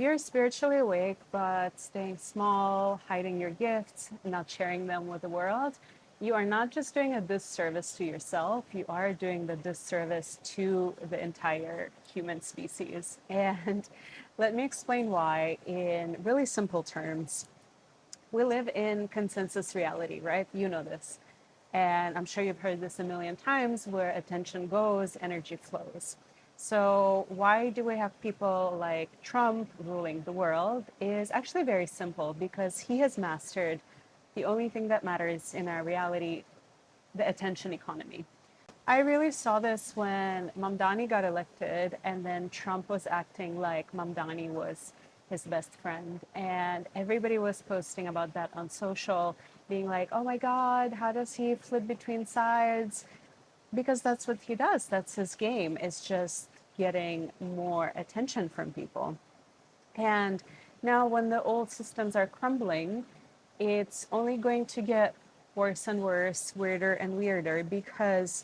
you're spiritually awake but staying small, hiding your gifts, not sharing them with the world, you are not just doing a disservice to yourself, you are doing the disservice to the entire human species. And let me explain why in really simple terms. We live in consensus reality, right? You know this. And I'm sure you've heard this a million times, where attention goes, energy flows. So why do we have people like Trump ruling the world is actually very simple, because he has mastered the only thing that matters in our reality, the attention economy. I really saw this when Mamdani got elected, and then Trump was acting like Mamdani was his best friend. And everybody was posting about that on social, being like, oh my God, how does he flip between sides? Because that's what he does. That's his game, is just getting more attention from people. And now, when the old systems are crumbling, it's only going to get worse and worse, weirder and weirder, because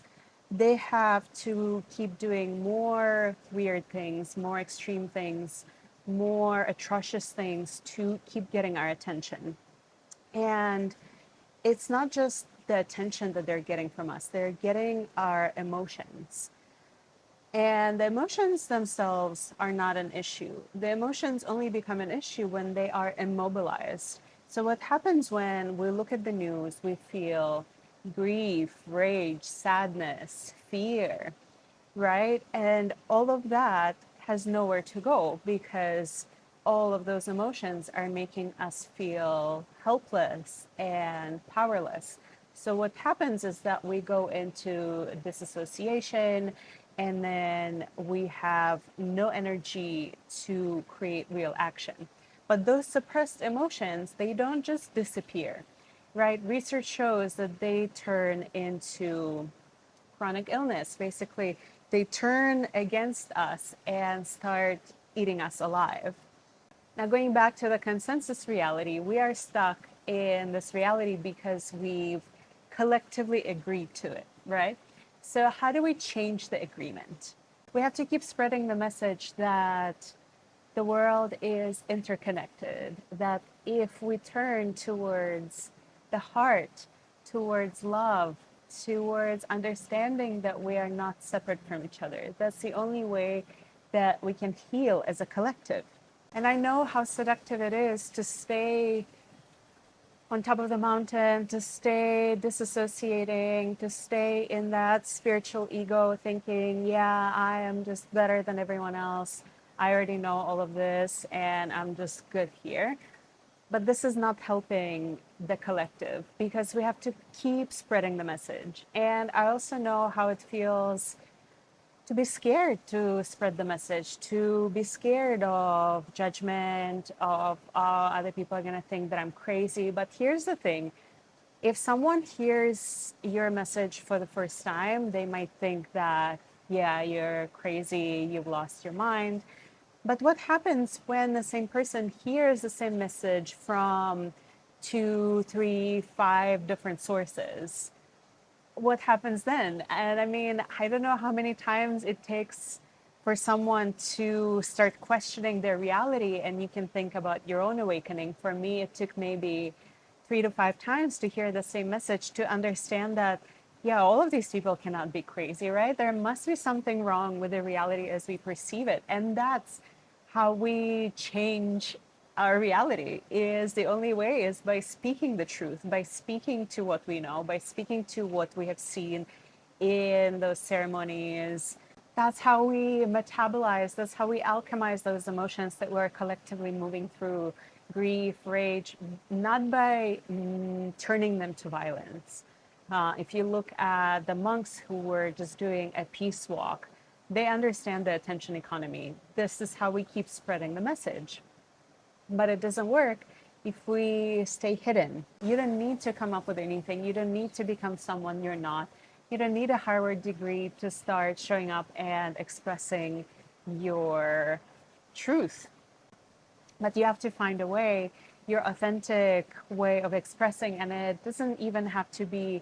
they have to keep doing more weird things, more extreme things, more atrocious things to keep getting our attention. And it's not just the attention that they're getting from us, they're getting our emotions. And the emotions themselves are not an issue. The emotions only become an issue when they are immobilized. So what happens when we look at the news, we feel grief, rage, sadness, fear, right? And all of that has nowhere to go, because all of those emotions are making us feel helpless and powerless. So what happens is that we go into disassociation, and then we have no energy to create real action. But those suppressed emotions, they don't just disappear, right? Research shows that they turn into chronic illness. Basically, they turn against us and start eating us alive. Now, going back to the consensus reality, we are stuck in this reality because we've collectively agreed to it, right? So how do we change the agreement? We have to keep spreading the message that the world is interconnected, that if we turn towards the heart, towards love, towards understanding that we are not separate from each other, that's the only way that we can heal as a collective. And I know how seductive it is to stay on top of the mountain, to stay disassociating, to stay in that spiritual ego thinking, yeah, I am just better than everyone else. I already know all of this and I'm just good here. But this is not helping the collective, because we have to keep spreading the message. And I also know how it feels to be scared to spread the message, to be scared of judgment, of other people are going to think that I'm crazy. But here's the thing. If someone hears your message for the first time, they might think that, yeah, you're crazy, you've lost your mind. But what happens when the same person hears the same message from 2, 3, 5 different sources? What happens then? And I mean, I don't know how many times it takes for someone to start questioning their reality, and you can think about your own awakening. For me, it took maybe 3 to 5 times to hear the same message, to understand that, yeah, all of these people cannot be crazy, right? There must be something wrong with the reality as we perceive it. And that's how we change our reality. Is the only way is by speaking the truth, by speaking to what we know, by speaking to what we have seen in those ceremonies. That's how we metabolize, that's how we alchemize those emotions that we're collectively moving through, grief, rage, not by turning them to violence. If you look at the monks who were just doing a peace walk, they understand the attention economy. This is how we keep spreading the message. But it doesn't work if we stay hidden. You don't need to come up with anything. You don't need to become someone you're not. You don't need a Harvard degree to start showing up and expressing your truth. But you have to find a way, your authentic way of expressing, and it doesn't even have to be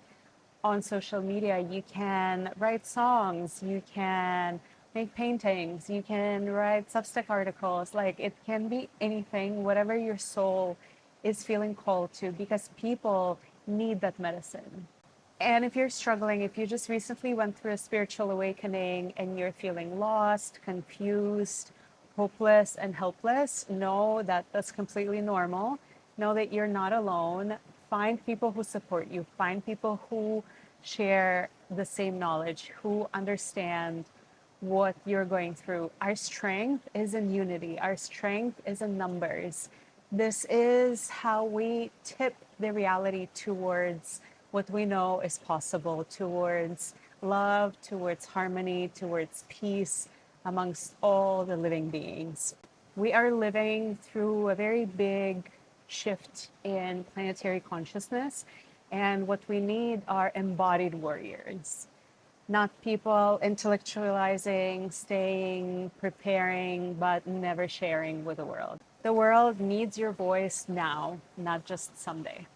on social media. You can write songs, you can make paintings, you can write Substack articles. Like, it can be anything, whatever your soul is feeling called to, because people need that medicine. And if you're struggling, if you just recently went through a spiritual awakening and you're feeling lost, confused, hopeless, and helpless, know that that's completely normal. Know that you're not alone. Find people who support you. Find people who share the same knowledge, who understand what you're going through. Our strength is in unity. Our strength is in numbers. This is how we tip the reality towards what we know is possible, towards love, towards harmony, towards peace amongst all the living beings. We are living through a very big shift in planetary consciousness, and what we need are embodied warriors, not people intellectualizing, staying, preparing, but never sharing with the world. The world needs your voice now, not just someday.